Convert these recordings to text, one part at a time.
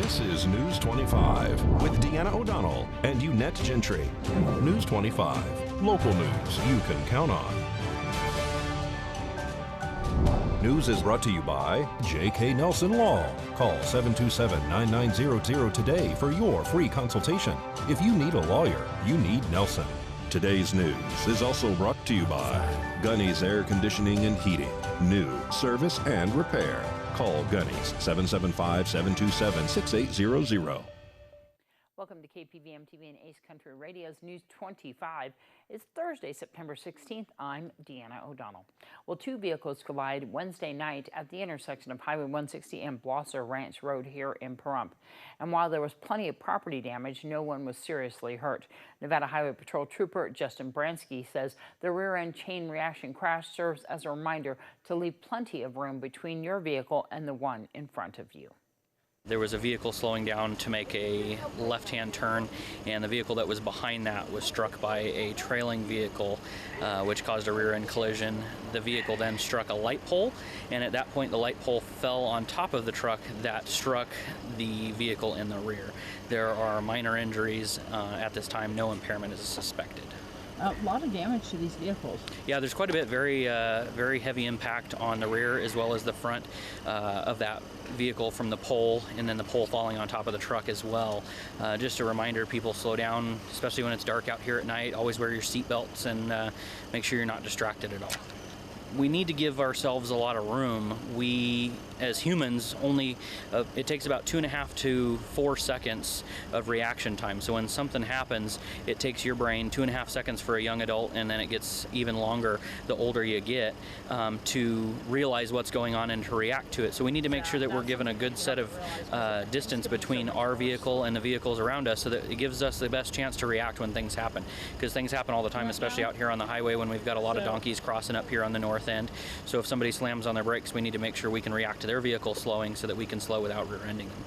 This is News 25 with Deanna O'Donnell and Unette Gentry. News 25, local news you can count on. News is brought to you by J.K. Nelson Law. Call 727-9900 today for your free consultation. If you need a lawyer, you need Nelson. Today's news is also brought to you by Gunny's Air Conditioning and Heating. New service and repair. Call Gunny's 775-727-6800. Welcome to KPVM TV and Ace Country Radio's News 25. It's Thursday, September 16th. I'm Deanna O'Donnell. Well, two vehicles collided Wednesday night at the intersection of Highway 160 and Blosser Ranch Road here in Pahrump. And while there was plenty of property damage, no one was seriously hurt. Nevada Highway Patrol Trooper Justin Bransky says the rear-end chain reaction crash serves as a reminder to leave plenty of room between your vehicle and the one in front of you. There was a vehicle slowing down to make a left-hand turn, and the vehicle that was behind that was struck by a trailing vehicle, which caused a rear-end collision. The vehicle then struck a light pole, and at that point the light pole fell on top of the truck that struck the vehicle in the rear. There are minor injuries at this time. No impairment is suspected. A lot of damage to these vehicles. Yeah, there's quite a bit, very heavy impact on the rear as well as the front of that vehicle from the pole, and then the pole falling on top of the truck as well. Just a reminder, people slow down, especially when it's dark out here at night. Always wear your seat belts and make sure you're not distracted at all. We need to give ourselves a lot of room. We, as humans, only, it takes about 2.5 to 4 seconds of reaction time. So when something happens, it takes your brain 2.5 seconds for a young adult, and then it gets even longer the older you get to realize what's going on and to react to it. So we need to make sure that we're given a good set of distance between our vehicle and the vehicles around us so that it gives us the best chance to react when things happen. Because things happen all the time, especially out here on the highway when we've got a lot of donkeys crossing up here on the north end. So if somebody slams on their brakes, we need to make sure we can react to their vehicle slowing so that we can slow without rear-ending them.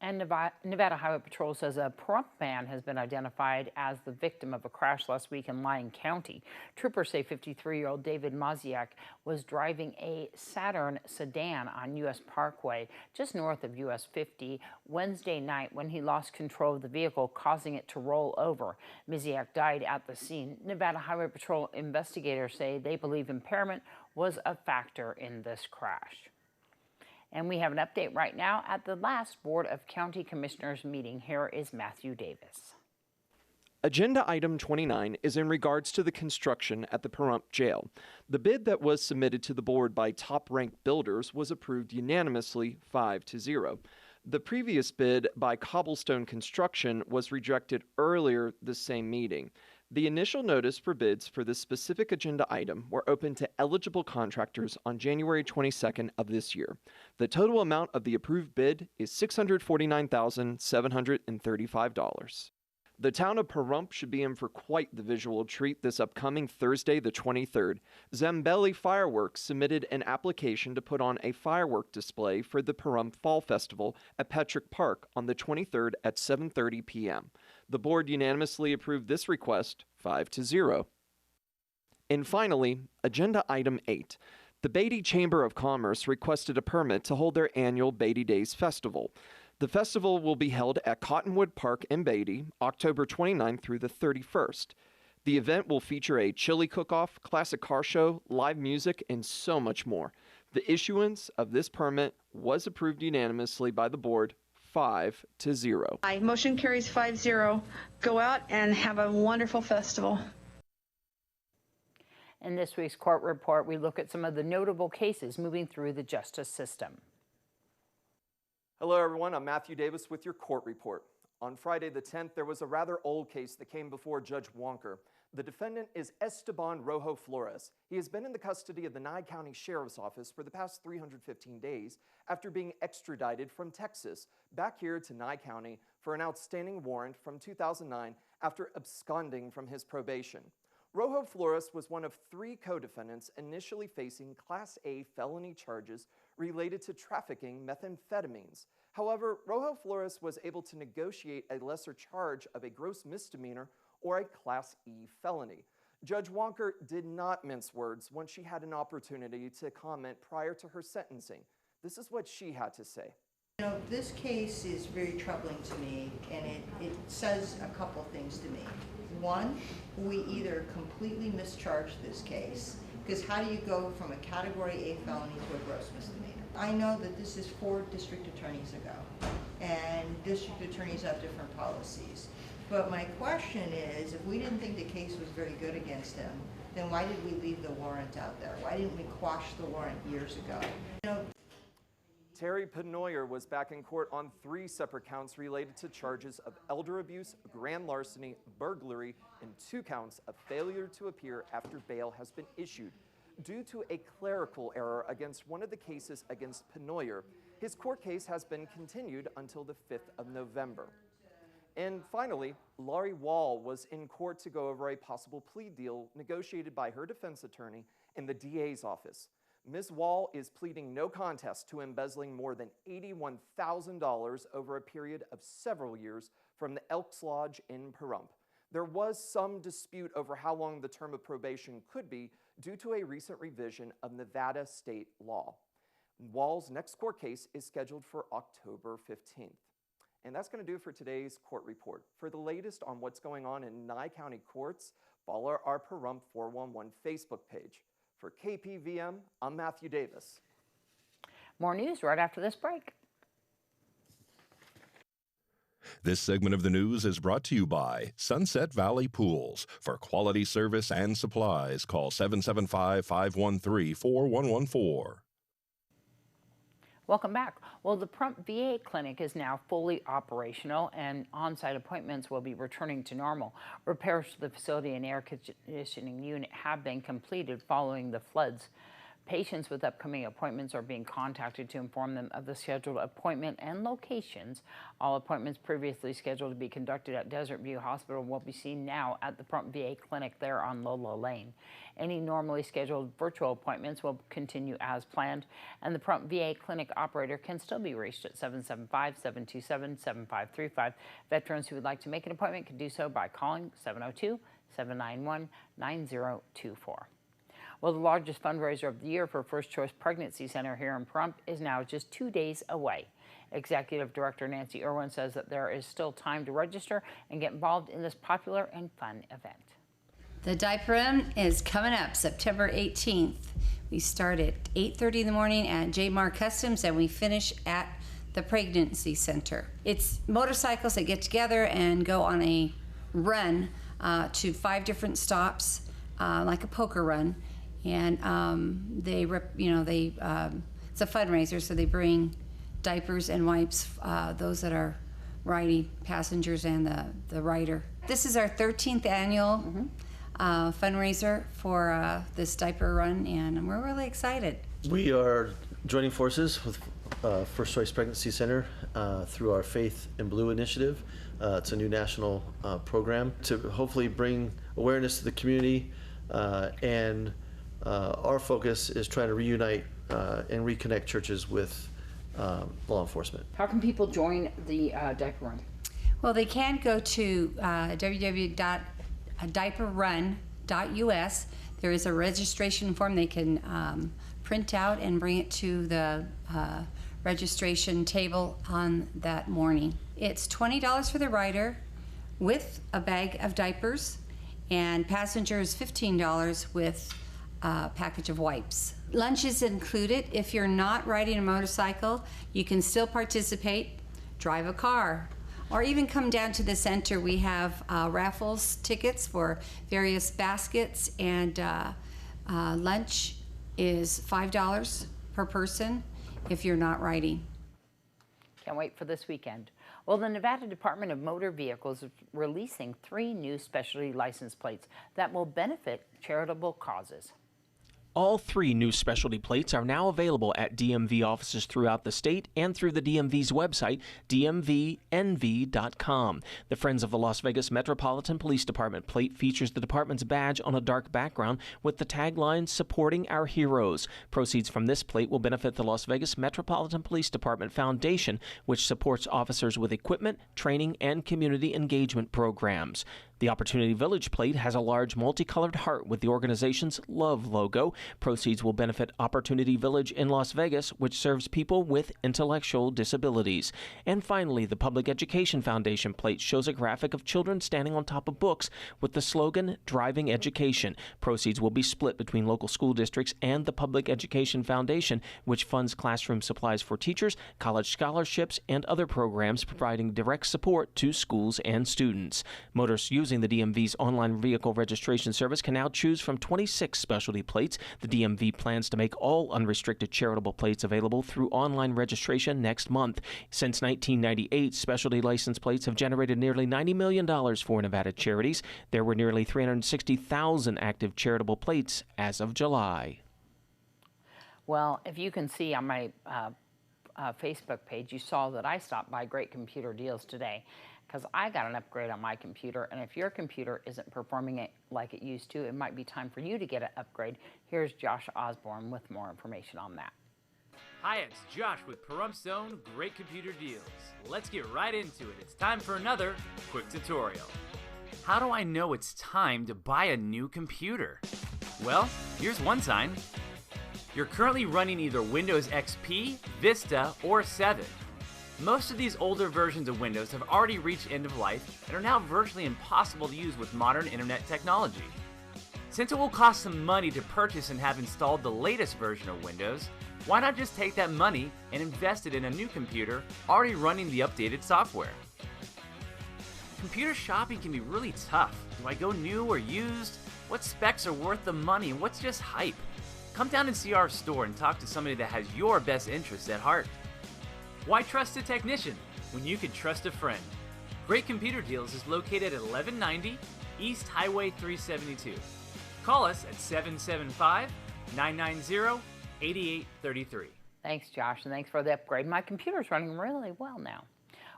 And Nevada Highway Patrol says a Pahrump man has been identified as the victim of a crash last week in Lyon County. Troopers say 53-year-old David Maziak was driving a Saturn sedan on U.S. Parkway just north of U.S. 50 Wednesday night when he lost control of the vehicle, causing it to roll over. Maziak died at the scene. Nevada Highway Patrol investigators say they believe impairment was a factor in this crash. And we have an update right now at the last Board of County Commissioners meeting. Here is Matthew Davis. Agenda item 29 is in regards to the construction at the Pahrump Jail. The bid that was submitted to the board by top-ranked builders was approved unanimously 5-0. The previous bid by Cobblestone Construction was rejected earlier the same meeting. The initial notice for bids for this specific agenda item were open to eligible contractors on January 22nd of this year. The total amount of the approved bid is $649,735. The town of Pahrump should be in for quite the visual treat this upcoming Thursday, the 23rd. Zambelli Fireworks submitted an application to put on a firework display for the Pahrump Fall Festival at Patrick Park on the 23rd at 7:30 p.m. The board unanimously approved this request 5-0. And finally, agenda item 8. The Beatty Chamber of Commerce requested a permit to hold their annual Beatty Days Festival. The festival will be held at Cottonwood Park in Beatty, October 29th through the 31st. The event will feature a chili cook-off, classic car show, live music, and so much more. The issuance of this permit was approved unanimously by the board 5-0. Aye. Motion carries 5-0. Go out and have a wonderful festival. In this week's court report, we look at some of the notable cases moving through the justice system. Hello everyone, I'm Matthew Davis with your court report. On Friday the 10th, there was a rather old case that came before Judge Wonker. The defendant is Esteban Rojo Flores. He has been in the custody of the Nye County Sheriff's Office for the past 315 days after being extradited from Texas back here to Nye County for an outstanding warrant from 2009 after absconding from his probation. Rojo Flores was one of 3 co-defendants initially facing Class A felony charges related to trafficking methamphetamines. However, Rojo Flores was able to negotiate a lesser charge of a gross misdemeanor or a Class E felony. Judge Wonker did not mince words when she had an opportunity to comment prior to her sentencing. This is what she had to say. You know, this case is very troubling to me, and it says a couple things to me. One, we either completely mischarged this case, because how do you go from a Category A felony to a gross misdemeanor? I know that this is 4 district attorneys ago, and district attorneys have different policies. But my question is, if we didn't think the case was very good against him, then why did we leave the warrant out there? Why didn't we quash the warrant years ago? You know, Terry Penoyer was back in court on 3 separate counts related to charges of elder abuse, grand larceny, burglary, and 2 counts of failure to appear after bail has been issued. Due to a clerical error against one of the cases against Penoyer, his court case has been continued until the 5th of November. And finally, Laurie Wall was in court to go over a possible plea deal negotiated by her defense attorney in the DA's office. Ms. Wall is pleading no contest to embezzling more than $81,000 over a period of several years from the Elks Lodge in Pahrump. There was some dispute over how long the term of probation could be due to a recent revision of Nevada state law. Wall's next court case is scheduled for October 15th. And that's going to do it for today's court report. For the latest on what's going on in Nye County courts, follow our Pahrump 411 Facebook page. For KPVM, I'm Matthew Davis. More news right after this break. This segment of the news is brought to you by Sunset Valley Pools. For quality service and supplies, call 775-513-4114. Welcome back. Well, the Pahrump VA clinic is now fully operational, and on-site appointments will be returning to normal. Repairs to the facility and air conditioning unit have been completed following the floods. Patients with upcoming appointments are being contacted to inform them of the scheduled appointment and locations. All appointments previously scheduled to be conducted at Desert View Hospital will be seen now at the Pahrump VA clinic there on Lola Lane. Any normally scheduled virtual appointments will continue as planned, and the Pahrump VA clinic operator can still be reached at 775-727-7535. Veterans who would like to make an appointment can do so by calling 702-791-9024. Well, the largest fundraiser of the year for First Choice Pregnancy Center here in Pahrump is now just 2 days away. Executive Director Nancy Irwin says that there is still time to register and get involved in this popular and fun event. The diaper run is coming up September 18th. We start at 8:30 in the morning at J. Mar Customs, and we finish at the Pregnancy Center. It's motorcycles that get together and go on a run to 5 different stops, like a poker run. And it's a fundraiser, so they bring diapers and wipes, those that are riding, passengers and the rider. This is our 13th annual fundraiser for this diaper run, and we're really excited. We are joining forces with First Choice Pregnancy Center through our Faith in Blue initiative. It's a new national program to hopefully bring awareness to the community, and our focus is trying to reunite and reconnect churches with law enforcement. How can people join the diaper run? Well, they can go to www.diaperrun.us. There is a registration form they can print out and bring it to the registration table on that morning. It's $20 for the rider with a bag of diapers, and passengers $15 with a package of wipes. Lunch is included. If you're not riding a motorcycle, you can still participate, drive a car, or even come down to the center. We have raffles tickets for various baskets, and lunch is $5 per person if you're not riding. Can't wait for this weekend. Well, the Nevada Department of Motor Vehicles is releasing 3 new specialty license plates that will benefit charitable causes. All 3 new specialty plates are now available at DMV offices throughout the state and through the DMV's website, dmvnv.com. The Friends of the Las Vegas Metropolitan Police Department plate features the department's badge on a dark background with the tagline, "Supporting Our Heroes." Proceeds from this plate will benefit the Las Vegas Metropolitan Police Department Foundation, which supports officers with equipment, training, and community engagement programs. The Opportunity Village plate has a large multicolored heart with the organization's Love logo. Proceeds will benefit Opportunity Village in Las Vegas, which serves people with intellectual disabilities. And finally, the Public Education Foundation plate shows a graphic of children standing on top of books with the slogan, Driving Education. Proceeds will be split between local school districts and the Public Education Foundation, which funds classroom supplies for teachers, college scholarships, and other programs providing direct support to schools and students. Motorists using the DMV's online vehicle registration service can now choose from 26 specialty plates. The DMV plans to make all unrestricted charitable plates available through online registration next month. Since 1998, specialty license plates have generated nearly $90 million for Nevada charities. There were nearly 360,000 active charitable plates as of July. Well, if you can see on my Facebook page, you saw that I stopped by Great Computer Deals today because I got an upgrade on my computer, and if your computer isn't performing it like it used to, it might be time for you to get an upgrade. Here's Josh Osborne with more information on that. Hi, it's Josh with Pahrumph's own Great Computer Deals. Let's get right into it. It's time for another quick tutorial. How do I know it's time to buy a new computer? Well, here's one sign. You're currently running either Windows XP, Vista, or 7. Most of these older versions of Windows have already reached end of life and are now virtually impossible to use with modern internet technology. Since it will cost some money to purchase and have installed the latest version of Windows, why not just take that money and invest it in a new computer already running the updated software? Computer shopping can be really tough. Do I go new or used? What specs are worth the money and what's just hype? Come down and see our store and talk to somebody that has your best interests at heart. Why trust a technician when you can trust a friend? Great Computer Deals is located at 1190 East Highway 372. Call us at 775-990-8833. Thanks, Josh, and thanks for the upgrade. My computer's running really well now.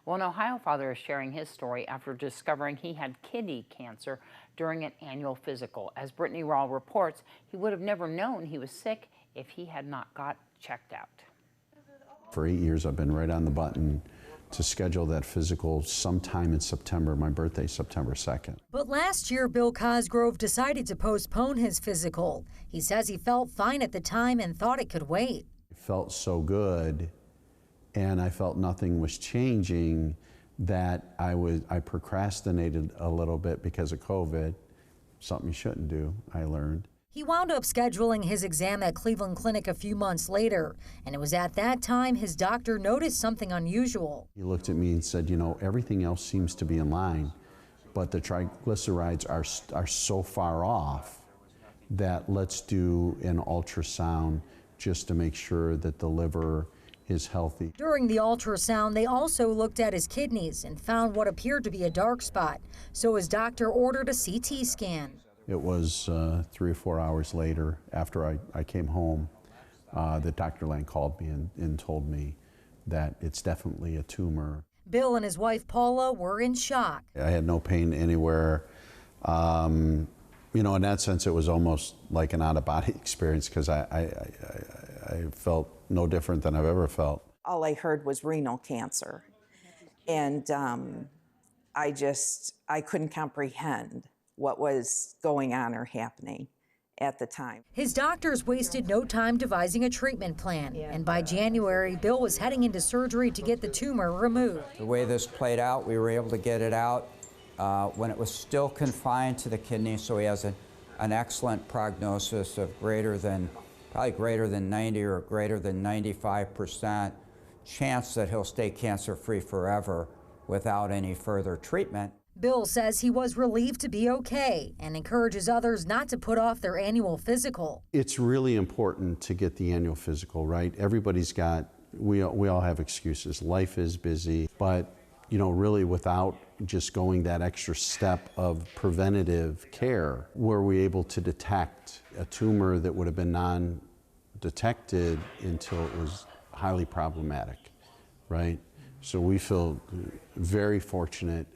Well, an Ohio father is sharing his story after discovering he had kidney cancer during an annual physical. As Brittany Rawl reports, he would have never known he was sick if he had not got checked out. For 8 years, I've been right on the button to schedule that physical sometime in September. My birthday, September 2nd. But last year, Bill Cosgrove decided to postpone his physical. He says he felt fine at the time and thought it could wait. It felt so good, and I felt nothing was changing, that I procrastinated a little bit because of COVID. Something you shouldn't do, I learned. He wound up scheduling his exam at Cleveland Clinic a few months later, and it was at that time his doctor noticed something unusual. He looked at me and said, you know, everything else seems to be in line, but the triglycerides are so far off that let's do an ultrasound just to make sure that the liver is healthy. During the ultrasound, they also looked at his kidneys and found what appeared to be a dark spot, so his doctor ordered a CT scan. It was 3 or 4 hours later, after I came home, that Dr. Lang called me and told me that it's definitely a tumor. Bill and his wife Paula were in shock. I had no pain anywhere. You know, in that sense, it was almost like an out-of-body experience, because I felt no different than I've ever felt. All I heard was renal cancer, and I couldn't comprehend what was going on or happening at the time. His doctors wasted no time devising a treatment plan, and by January, Bill was heading into surgery to get the tumor removed. The way this played out, we were able to get it out when it was still confined to the kidney, so he has an excellent prognosis of probably greater than 90 or greater than 95% chance that he'll stay cancer-free forever without any further treatment. Bill says he was relieved to be okay and encourages others not to put off their annual physical. It's really important to get the annual physical, right? We all have excuses. Life is busy, but you know, really without just going that extra step of preventative care, were we able to detect a tumor that would have been non-detected until it was highly problematic, right? So we feel very fortunate.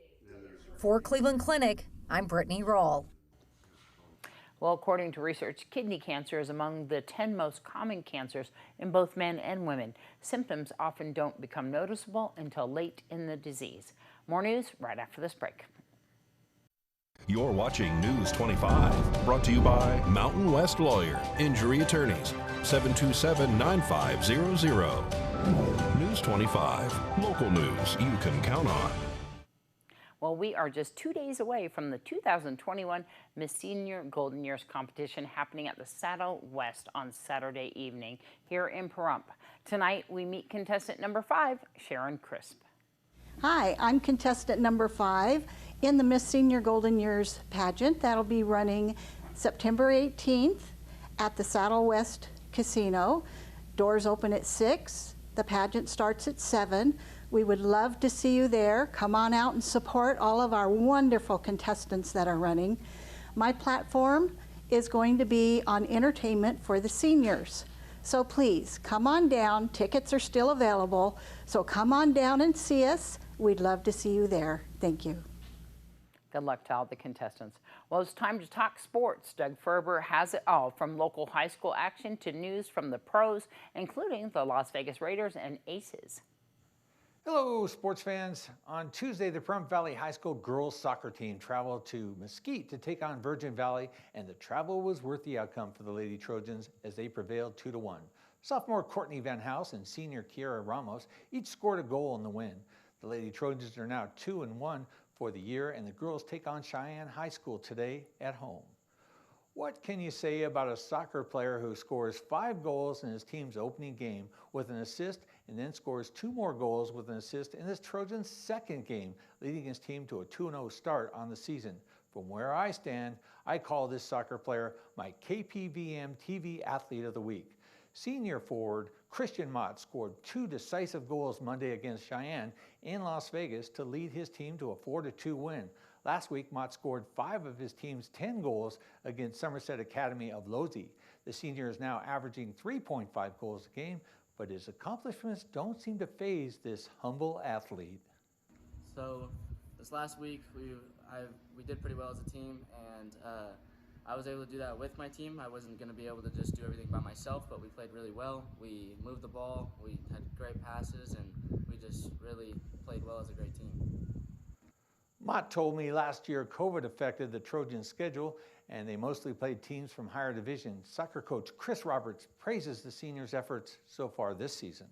For Cleveland Clinic, I'm Brittany Rawl. Well, according to research, kidney cancer is among the 10 most common cancers in both men and women. Symptoms often don't become noticeable until late in the disease. More news right after this break. You're watching News 25, brought to you by Mountain West Lawyer, Injury Attorneys, 727-9500. News 25, local news you can count on. Well, we are just 2 days away from the 2021 Miss Senior Golden Years competition happening at the Saddle West on Saturday evening here in Pahrump. Tonight, we meet contestant number 5, Sharon Crisp. Hi, I'm contestant number 5 in the Miss Senior Golden Years pageant. That'll be running September 18th at the Saddle West Casino. Doors open at 6. The pageant starts at 7. We would love to see you there. Come on out and support all of our wonderful contestants that are running. My platform is going to be on entertainment for the seniors. So please, come on down. Tickets are still available. So come on down and see us. We'd love to see you there. Thank you. Good luck to all the contestants. Well, it's time to talk sports. Doug Ferber has it all, from local high school action to news from the pros, including the Las Vegas Raiders and Aces. Hello, sports fans. On Tuesday, the Pahrump Valley High School girls soccer team traveled to Mesquite to take on Virgin Valley, and the travel was worth the outcome for the Lady Trojans as they prevailed 2-1. Sophomore Courtney Van House and senior Kiara Ramos each scored a goal in the win. The Lady Trojans are now 2-1 for the year, and the girls take on Cheyenne High School today at home. What can you say about a soccer player who scores 5 goals in his team's opening game with an assist and then scores 2 more goals with an assist in this Trojans' second game, leading his team to a 2-0 start on the season? From where I stand, I call this soccer player my KPVM TV Athlete of the Week. Senior forward Christian Mott scored 2 decisive goals Monday against Cheyenne in Las Vegas to lead his team to a 4-2 win. Last week, Mott scored 5 of his team's 10 goals against Somerset Academy of Losey. The senior is now averaging 3.5 goals a game, but his accomplishments don't seem to faze this humble athlete. So this last week, we did pretty well as a team, and I was able to do that with my team. I wasn't going to be able to just do everything by myself, but we played really well. We moved the ball, we had great passes, and we just really played well as a great team. Mott told me last year COVID affected the Trojans' schedule, and they mostly played teams from higher division. Soccer coach Chris Roberts praises the seniors' efforts so far this season.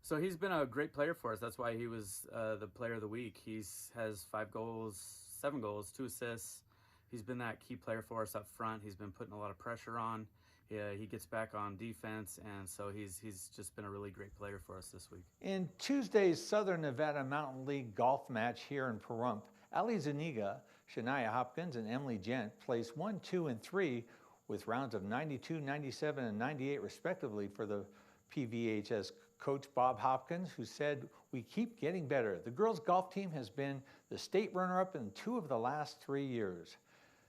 So he's been a great player for us. That's why he was the player of the week. He has 5 goals, 7 goals, 2 assists. He's been that key player for us up front. He's been putting a lot of pressure on. He gets back on defense, and so he's just been a really great player for us this week. In Tuesday's Southern Nevada Mountain League golf match here in Pahrump, Ali Zuniga, Shania Hopkins, and Emily Gent placed 1, 2, and 3 with rounds of 92, 97, and 98 respectively for the PVHS coach Bob Hopkins, who said, "We keep getting better. The girls' golf team has been the state runner-up in 2 of the last 3 years."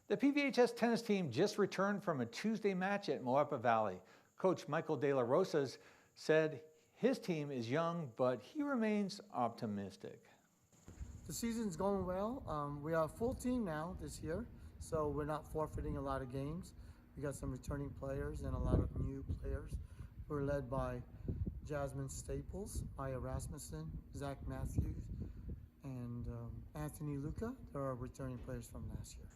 The PVHS tennis team just returned from a Tuesday match at Moapa Valley. Coach Michael De La Rosas said his team is young, but he remains optimistic. The season's going well. We are a full team now this year, so we're not forfeiting a lot of games. We got some returning players and a lot of new players. We're led by Jasmine Staples, Maya Rasmussen, Zach Matthews, and Anthony Luca. They're our returning players from last year.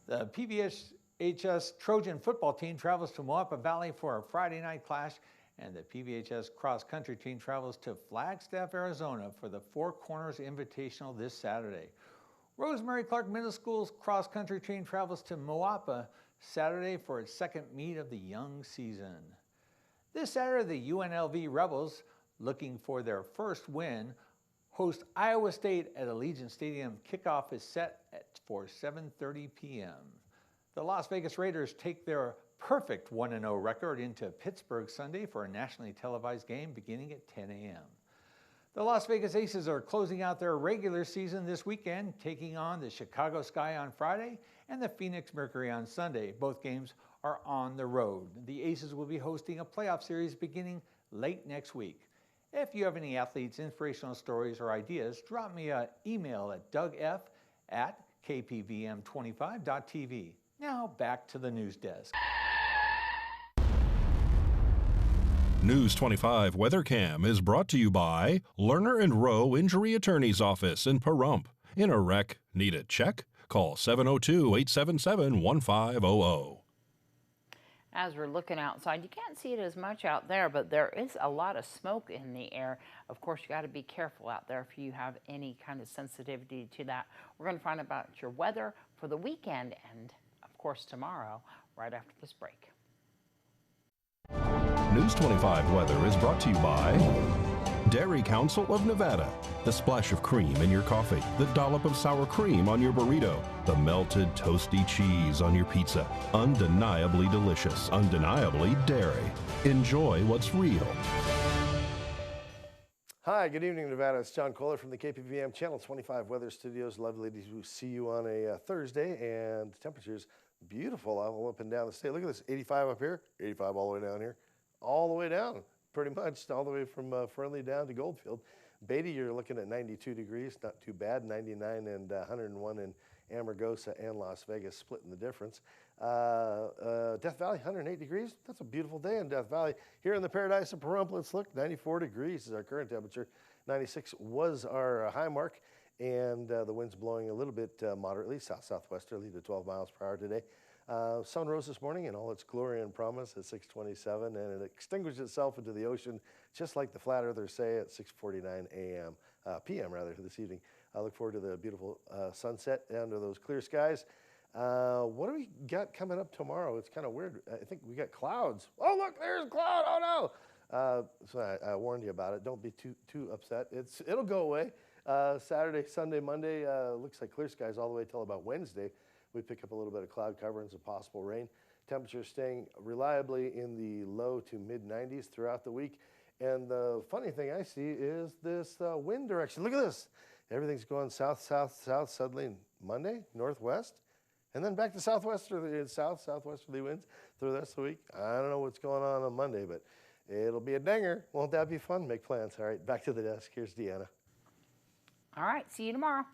The PVHS Trojan football team travels to Moapa Valley for a Friday night clash, and the PVHS cross country team travels to Flagstaff, Arizona for the Four Corners Invitational this Saturday. Rosemary Clark Middle School's cross country team travels to Moapa Saturday for its second meet of the young season. This Saturday, the UNLV Rebels, looking for their first win, host Iowa State at Allegiant Stadium. Kickoff is set for 7:30 p.m. The Las Vegas Raiders take their perfect 1-0 record into Pittsburgh Sunday for a nationally televised game beginning at 10 a.m. The Las Vegas Aces are closing out their regular season this weekend, taking on the Chicago Sky on Friday and the Phoenix Mercury on Sunday. Both games are on the road. The Aces will be hosting a playoff series beginning late next week. If you have any athletes, inspirational stories, or ideas, drop me an email at dougf@kpvm25.tv. Now back to the news desk. News 25 Weather Cam is brought to you by Lerner and Rowe Injury Attorney's Office in Pahrump. In a wreck, need a check? Call 702-877-1500. As we're looking outside, you can't see it as much out there, but there is a lot of smoke in the air. Of course, you got to be careful out there if you have any kind of sensitivity to that. We're going to find out about your weather for the weekend and, of course, tomorrow, right after this break. News 25 weather is brought to you by Dairy Council of Nevada. The splash of cream in your coffee, the dollop of sour cream on your burrito, the melted toasty cheese on your pizza. Undeniably delicious, undeniably dairy. Enjoy what's real. Hi, good evening, Nevada. It's John Kohler from the KPVM Channel 25 Weather Studios. Lovely to see you on a Thursday, and temperatures beautiful all up and down the state. Look at this, 85 up here, 85 all the way down here, all the way down, pretty much all the way from Fernley down to Goldfield. Beatty, you're looking at 92 degrees, not too bad. 99 and 101 in Amargosa and Las Vegas, splitting the difference. Death Valley, 108 degrees. That's a beautiful day in Death Valley. Here in the paradise of Pahrump, let's look, 94 degrees is our current temperature. 96 was our high mark, and the wind's blowing a little bit moderately, south-southwesterly to 12 miles per hour today. Sun rose this morning in all its glory and promise at 6:27, and it extinguished itself into the ocean, just like the flat earthers say, at 6:49 p.m. this evening. I look forward to the beautiful sunset under those clear skies. What do we got coming up tomorrow? It's kind of weird. I think we got clouds. Oh, look, there's a cloud. Oh, no. So I warned you about it. Don't be too upset. It'll go away. Saturday, Sunday, Monday, looks like clear skies all the way till about Wednesday. We pick up a little bit of cloud cover and some possible rain. Temperatures staying reliably in the low to mid-90s throughout the week. And the funny thing I see is this wind direction. Look at this. Everything's going south, south, south suddenly Monday, northwest, and then back to southwesterly winds through the rest of the week. I don't know what's going on Monday, but it'll be a dinger. Won't that be fun? Make plans. All right, back to the desk. Here's Deanna. All right, see you tomorrow.